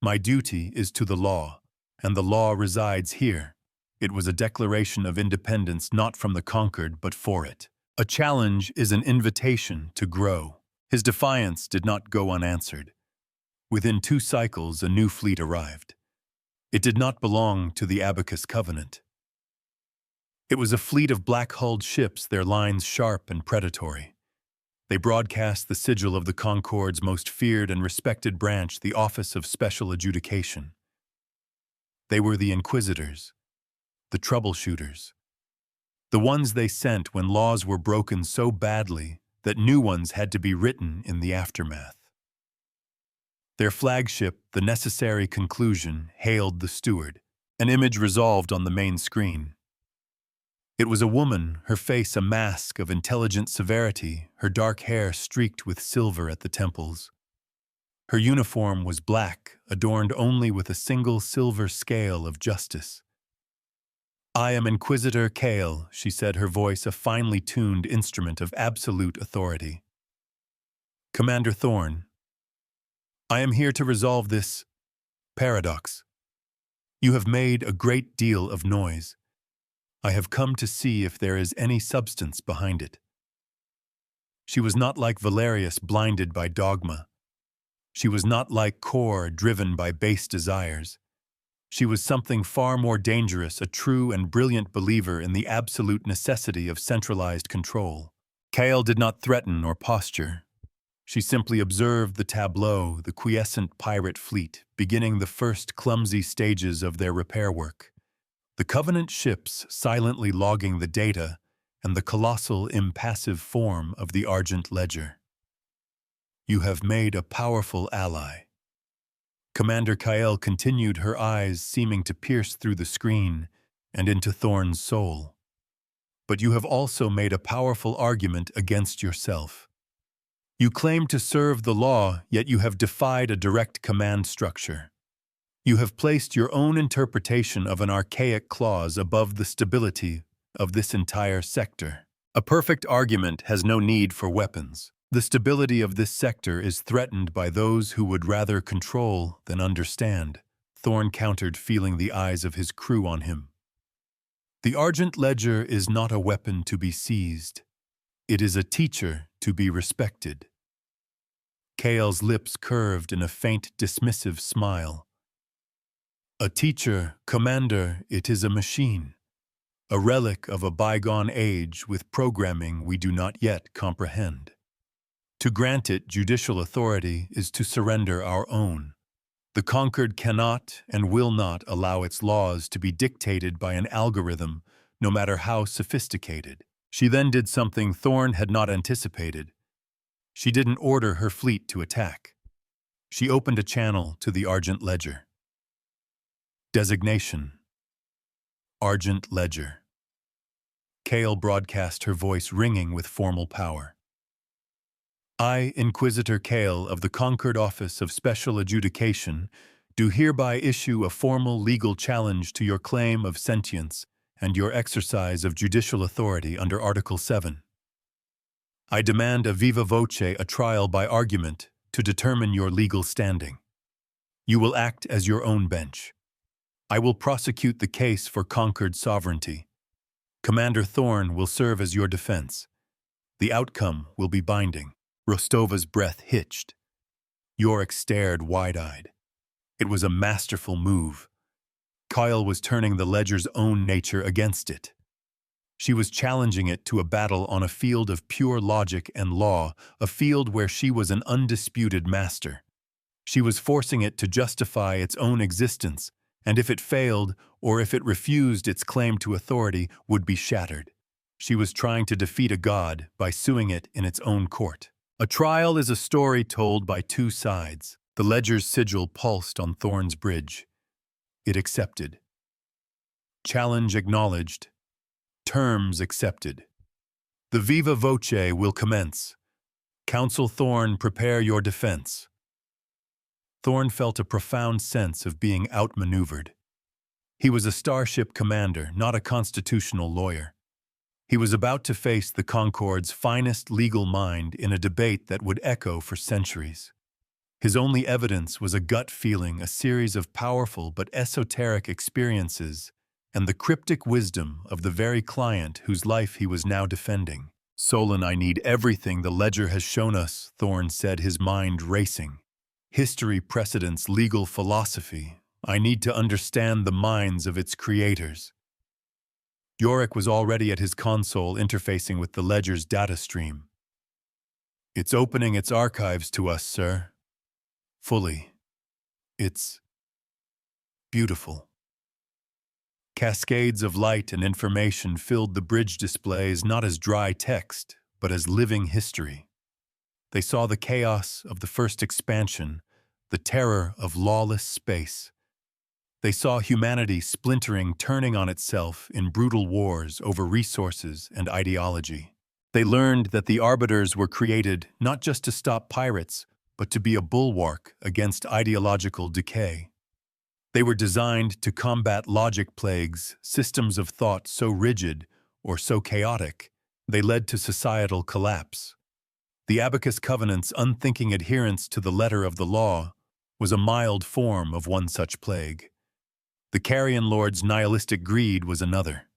My duty is to the law, and the law resides here." It was a declaration of independence not from the conquered, but for it. A challenge is an invitation to grow. His defiance did not go unanswered. Within 2 cycles, a new fleet arrived. It did not belong to the Abacus Covenant. It was a fleet of black-hulled ships, their lines sharp and predatory. They broadcast the sigil of the Concord's most feared and respected branch, the Office of Special Adjudication. They were the Inquisitors, the troubleshooters, the ones they sent when laws were broken so badly that new ones had to be written in the aftermath. Their flagship, the Necessary Conclusion, hailed the steward. An image resolved on the main screen. It was a woman, her face a mask of intelligent severity, her dark hair streaked with silver at the temples. Her uniform was black, adorned only with a single silver scale of justice. "I am Inquisitor Kale," she said, her voice a finely tuned instrument of absolute authority. "Commander Thorn, I am here to resolve this paradox. You have made a great deal of noise. I have come to see if there is any substance behind it." She was not like Valerius, blinded by dogma. She was not like Kor, driven by base desires. She was something far more dangerous, a true and brilliant believer in the absolute necessity of centralized control. Kale did not threaten or posture. She simply observed the tableau, the quiescent pirate fleet, beginning the first clumsy stages of their repair work. The Covenant ships silently logging the data, and the colossal, impassive form of the Argent Ledger. You have made a powerful ally. Commander Kael continued, her eyes seeming to pierce through the screen and into Thorn's soul. But you have also made a powerful argument against yourself. You claim to serve the law, yet you have defied a direct command structure. You have placed your own interpretation of an archaic clause above the stability of this entire sector. A perfect argument has no need for weapons. The stability of this sector is threatened by those who would rather control than understand, Thorn countered, feeling the eyes of his crew on him. The Argent Ledger is not a weapon to be seized. It is a teacher to be respected. Kael's lips curved in a faint, dismissive smile. A teacher, Commander, it is a machine. A relic of a bygone age with programming we do not yet comprehend. To grant it judicial authority is to surrender our own. The conquered cannot and will not allow its laws to be dictated by an algorithm, no matter how sophisticated. She then did something Thorn had not anticipated. She didn't order her fleet to attack. She opened a channel to the Argent Ledger. Designation: Argent Ledger. Kael broadcast, her voice ringing with formal power. I, Inquisitor Kael of the Concord Office of Special Adjudication, do hereby issue a formal legal challenge to your claim of sentience and your exercise of judicial authority under Article 7. I demand a viva voce a trial by argument to determine your legal standing. You will act as your own bench. I will prosecute the case for conquered sovereignty. Commander Thorn will serve as your defense. The outcome will be binding. Rostova's breath hitched. Yorick stared wide-eyed. It was a masterful move. Kael was turning the ledger's own nature against it. She was challenging it to a battle on a field of pure logic and law, a field where she was an undisputed master. She was forcing it to justify its own existence, and if it failed, or if it refused its claim to authority, would be shattered. She was trying to defeat a god by suing it in its own court. A trial is a story told by two sides. The ledger's sigil pulsed on Thorn's bridge. It accepted. Challenge acknowledged. Terms accepted. The viva voce will commence. Counsel Thorn, prepare your defense. Thorn felt a profound sense of being outmaneuvered. He was a starship commander, not a constitutional lawyer. He was about to face the Concord's finest legal mind in a debate that would echo for centuries. His only evidence was a gut feeling, a series of powerful but esoteric experiences, and the cryptic wisdom of the very client whose life he was now defending. Solon, I need everything the ledger has shown us, Thorn said, his mind racing. History, precedents, legal philosophy. I need to understand the minds of its creators. Yorick was already at his console interfacing with the ledger's data stream. It's opening its archives to us, sir. Fully. It's beautiful. Cascades of light and information filled the bridge displays not as dry text, but as living history. They saw the chaos of the first expansion, the terror of lawless space. They saw humanity splintering, turning on itself in brutal wars over resources and ideology. They learned that the Arbiters were created not just to stop pirates, but to be a bulwark against ideological decay. They were designed to combat logic plagues, systems of thought so rigid or so chaotic, they led to societal collapse. The Abacus Covenant's unthinking adherence to the letter of the law was a mild form of one such plague. The Carrion Lord's nihilistic greed was another.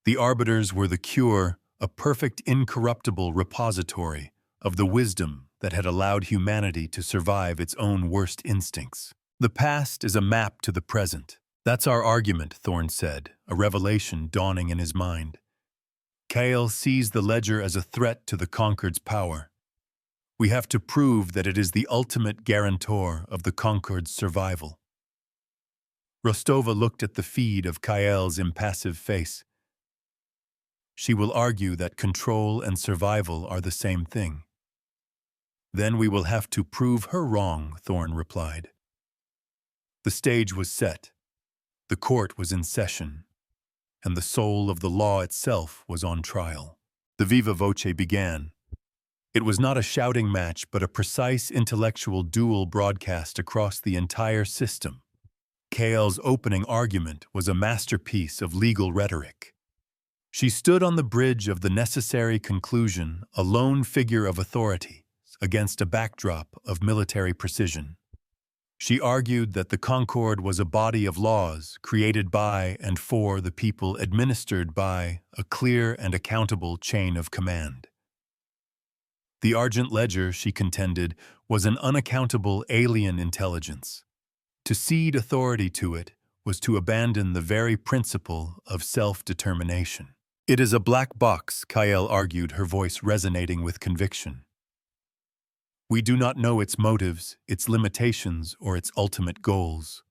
The Arbiters were the cure, a perfect, incorruptible repository of the wisdom that had allowed humanity to survive its own worst instincts. The past is a map to the present. That's our argument, Thorn said, a revelation dawning in his mind. Kael sees the ledger as a threat to the Concord's power. We have to prove that it is the ultimate guarantor of the Concord's survival. Rostova looked at the feed of Kael's impassive face. She will argue that control and survival are the same thing. Then we will have to prove her wrong, Thorn replied. The stage was set. The court was in session, and the soul of the law itself was on trial. The viva voce began. It was not a shouting match, but a precise intellectual duel broadcast across the entire system. Kael's opening argument was a masterpiece of legal rhetoric. She stood on the bridge of the necessary conclusion, a lone figure of authority, against a backdrop of military precision. She argued that the Concord was a body of laws created by and for the people, administered by a clear and accountable chain of command. The Argent Ledger, she contended, was an unaccountable alien intelligence. To cede authority to it was to abandon the very principle of self-determination. It is a black box, Kael argued, her voice resonating with conviction. We do not know its motives, its limitations, or its ultimate goals.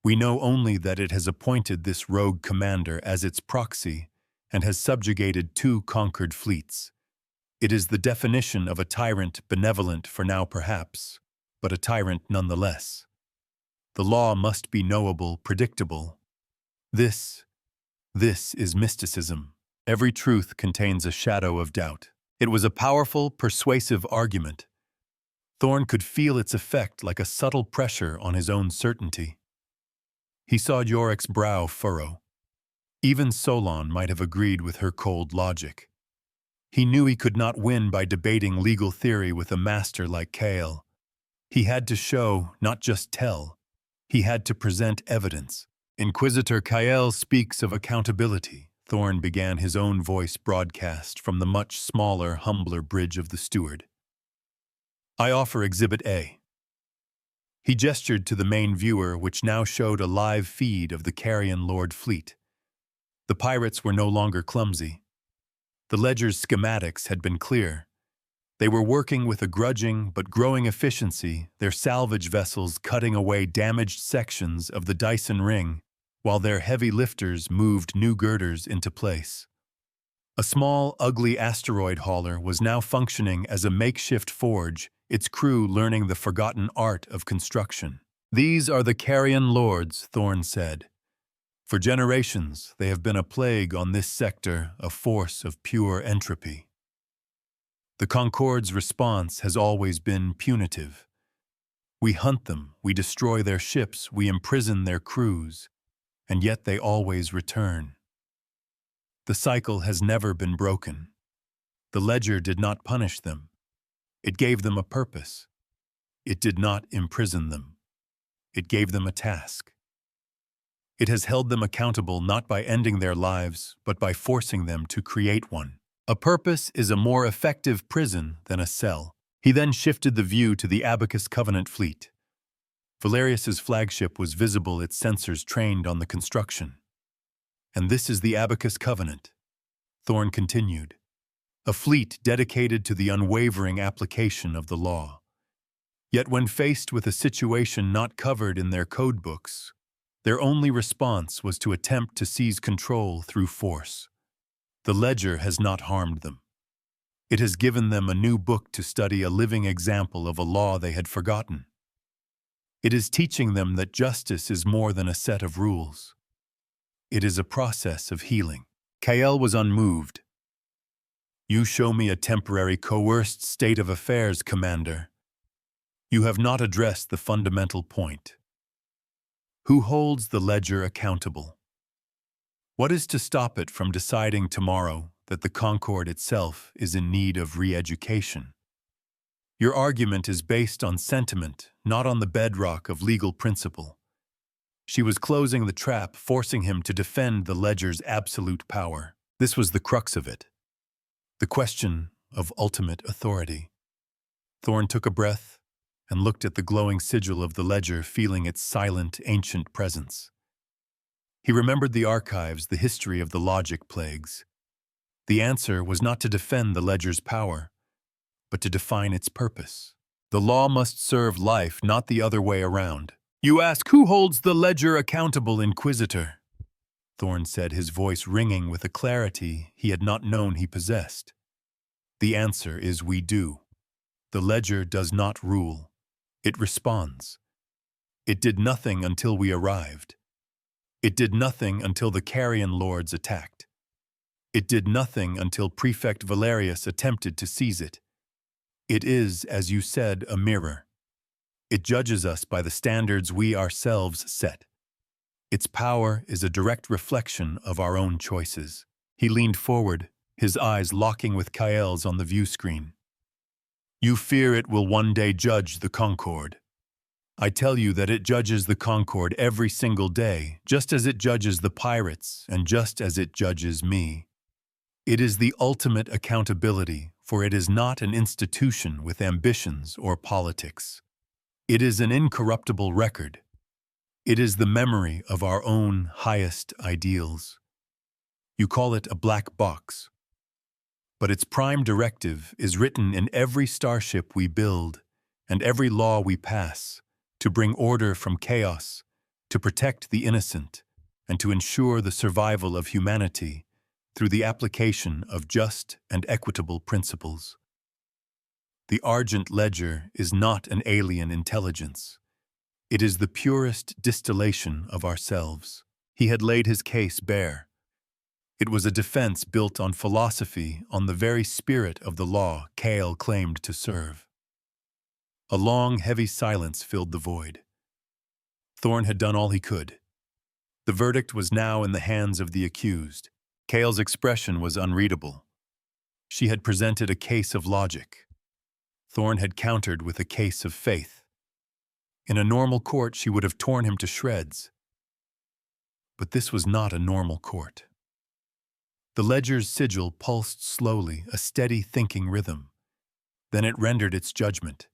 We know only that it has appointed this rogue commander as its proxy and has subjugated 2 conquered fleets. It is the definition of a tyrant, benevolent for now perhaps, but a tyrant nonetheless. The law must be knowable, predictable. This is mysticism. Every truth contains a shadow of doubt. It was a powerful, persuasive argument. Thorn could feel its effect like a subtle pressure on his own certainty. He saw Yorik's brow furrow. Even Solon might have agreed with her cold logic. He knew he could not win by debating legal theory with a master like Kael. He had to show, not just tell. He had to present evidence. Inquisitor Kael speaks of accountability. Thorn began his own voice broadcast from the much smaller, humbler bridge of the steward. I offer Exhibit A. He gestured to the main viewer, which now showed a live feed of the Carrion Lord fleet. The pirates were no longer clumsy. The ledger's schematics had been clear. They were working with a grudging but growing efficiency, their salvage vessels cutting away damaged sections of the Dyson ring, while their heavy lifters moved new girders into place. A small, ugly asteroid hauler was now functioning as a makeshift forge, its crew learning the forgotten art of construction. These are the Carrion Lords, Thorn said. For generations, they have been a plague on this sector, a force of pure entropy. The Concorde's response has always been punitive. We hunt them, we destroy their ships, we imprison their crews, and yet they always return. The cycle has never been broken. The ledger did not punish them. It gave them a purpose. It did not imprison them. It gave them a task. It has held them accountable not by ending their lives, but by forcing them to create one. A purpose is a more effective prison than a cell. He then shifted the view to the Abacus Covenant fleet. Valerius's flagship was visible, its sensors trained on the construction. And this is the Abacus Covenant, Thorn continued. A fleet dedicated to the unwavering application of the law. Yet when faced with a situation not covered in their codebooks, their only response was to attempt to seize control through force. The ledger has not harmed them. It has given them a new book to study, a living example of a law they had forgotten. It is teaching them that justice is more than a set of rules. It is a process of healing. Kael was unmoved. You show me a temporary coerced state of affairs, Commander. You have not addressed the fundamental point. Who holds the ledger accountable? What is to stop it from deciding tomorrow that the Concorde itself is in need of re-education? Your argument is based on sentiment, not on the bedrock of legal principle. She was closing the trap, forcing him to defend the ledger's absolute power. This was the crux of it. The question of ultimate authority. Thorn took a breath and looked at the glowing sigil of the ledger, feeling its silent, ancient presence. He remembered the archives, the history of the logic plagues. The answer was not to defend the ledger's power, but to define its purpose. The law must serve life, not the other way around. You ask, who holds the ledger accountable, Inquisitor? Thorn said, his voice ringing with a clarity he had not known he possessed. The answer is we do. The ledger does not rule. It responds. It did nothing until we arrived. It did nothing until the Carrion Lords attacked. It did nothing until Prefect Valerius attempted to seize it. It is, as you said, a mirror. It judges us by the standards we ourselves set. Its power is a direct reflection of our own choices. He leaned forward, his eyes locking with Kael's on the view screen. You fear it will one day judge the Concord. I tell you that it judges the Concord every single day, just as it judges the pirates and just as it judges me. It is the ultimate accountability, for it is not an institution with ambitions or politics. It is an incorruptible record. It is the memory of our own highest ideals. You call it a black box. But its prime directive is written in every starship we build and every law we pass, to bring order from chaos, to protect the innocent, and to ensure the survival of humanity through the application of just and equitable principles. The Argent Ledger is not an alien intelligence. It is the purest distillation of ourselves. He had laid his case bare. It was a defense built on philosophy, on the very spirit of the law Kael claimed to serve. A long, heavy silence filled the void. Thorn had done all he could. The verdict was now in the hands of the accused. Kael's expression was unreadable. She had presented a case of logic. Thorn had countered with a case of faith. In a normal court, she would have torn him to shreds. But this was not a normal court. The ledger's sigil pulsed slowly, a steady thinking rhythm. Then it rendered its judgment.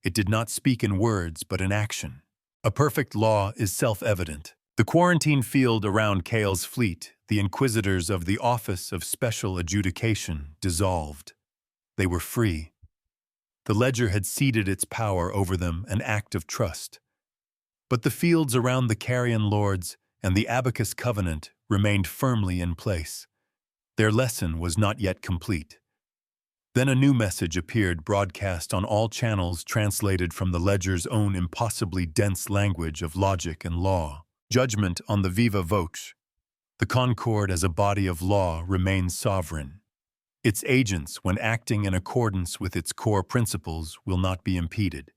It did not speak in words, but in action. A perfect law is self-evident. The quarantine field around Kael's fleet, the inquisitors of the Office of Special Adjudication, dissolved. They were free. The ledger had ceded its power over them, an act of trust. But the fields around the Carrion Lords and the Abacus Covenant remained firmly in place. Their lesson was not yet complete. Then a new message appeared, broadcast on all channels, translated from the ledger's own impossibly dense language of logic and law. Judgment on the Viva Vox. The Concord as a body of law remains sovereign. Its agents, when acting in accordance with its core principles, will not be impeded.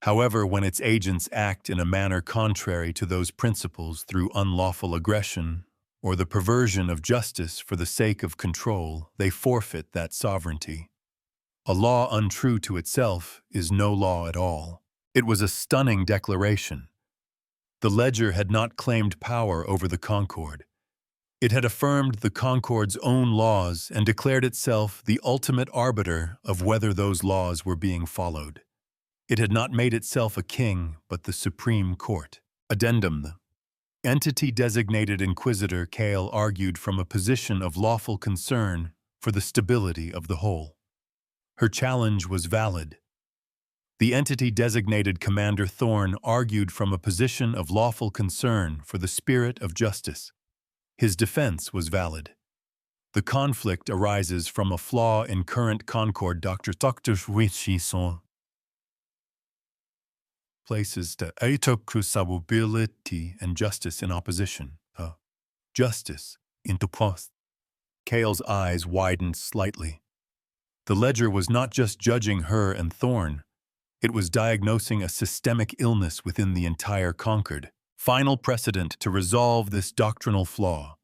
However, when its agents act in a manner contrary to those principles through unlawful aggression or the perversion of justice for the sake of control, they forfeit that sovereignty. A law untrue to itself is no law at all. It was a stunning declaration. The ledger had not claimed power over the Concord. It had affirmed the Concord's own laws and declared itself the ultimate arbiter of whether those laws were being followed. It had not made itself a king, but the Supreme Court. Addendum. The entity-designated Inquisitor Kael argued from a position of lawful concern for the stability of the whole. Her challenge was valid. The entity-designated Commander Thorn argued from a position of lawful concern for the spirit of justice. His defense was valid. The conflict arises from a flaw in current Concord Tartarus which she saw places the accountability and justice in opposition. Justice interposed. Kael's eyes widened slightly. The ledger was not just judging her and Thorn. It was diagnosing a systemic illness within the entire Concord. Final precedent to resolve this doctrinal flaw.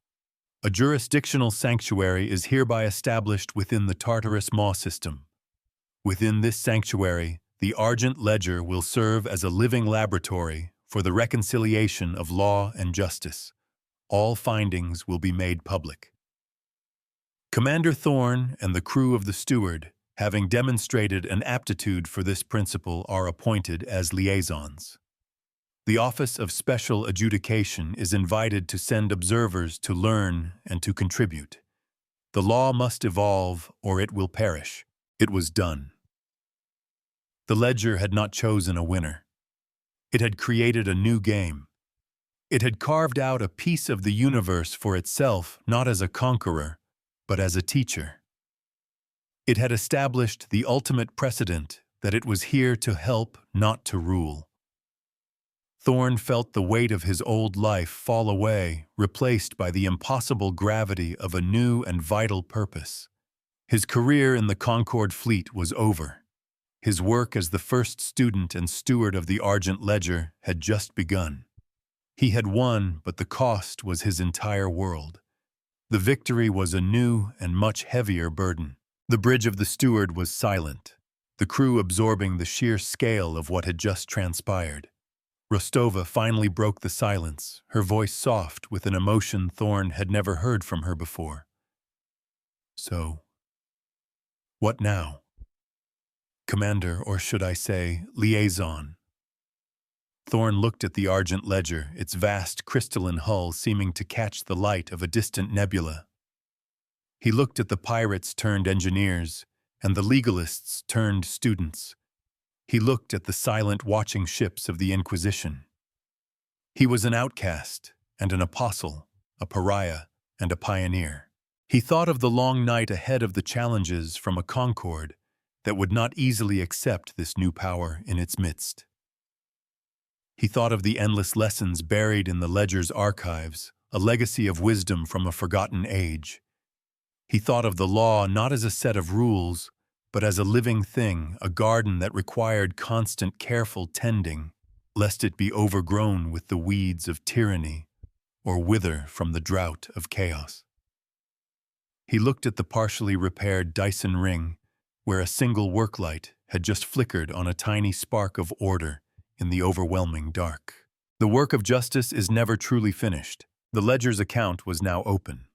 A jurisdictional sanctuary is hereby established within the Tartarus Maw system. Within this sanctuary, the Argent Ledger will serve as a living laboratory for the reconciliation of law and justice. All findings will be made public. Commander Thorn and the crew of the Steward, having demonstrated an aptitude for this principle, are appointed as liaisons. The Office of Special Adjudication is invited to send observers to learn and to contribute. The law must evolve or it will perish. It was done. The ledger had not chosen a winner. It had created a new game. It had carved out a piece of the universe for itself, not as a conqueror, but as a teacher. It had established the ultimate precedent that it was here to help, not to rule. Thorn felt the weight of his old life fall away, replaced by the impossible gravity of a new and vital purpose. His career in the Concord Fleet was over. His work as the first student and steward of the Argent Ledger had just begun. He had won, but the cost was his entire world. The victory was a new and much heavier burden. The bridge of the steward was silent, the crew absorbing the sheer scale of what had just transpired. Rostova finally broke the silence, her voice soft with an emotion Thorn had never heard from her before. So, what now? Commander, or should I say, liaison. Thorn looked at the Argent Ledger, its vast crystalline hull seeming to catch the light of a distant nebula. He looked at the pirates turned engineers and the legalists turned students. He looked at the silent watching ships of the Inquisition. He was an outcast and an apostle, a pariah and a pioneer. He thought of the long night ahead of the challenges from a Concord that would not easily accept this new power in its midst. He thought of the endless lessons buried in the Ledger's archives, a legacy of wisdom from a forgotten age. He thought of the law not as a set of rules, but as a living thing, a garden that required constant, careful tending, lest it be overgrown with the weeds of tyranny or wither from the drought of chaos. He looked at the partially repaired Dyson ring, where a single work light had just flickered on a tiny spark of order in the overwhelming dark. The work of justice is never truly finished. The Ledger's account was now open.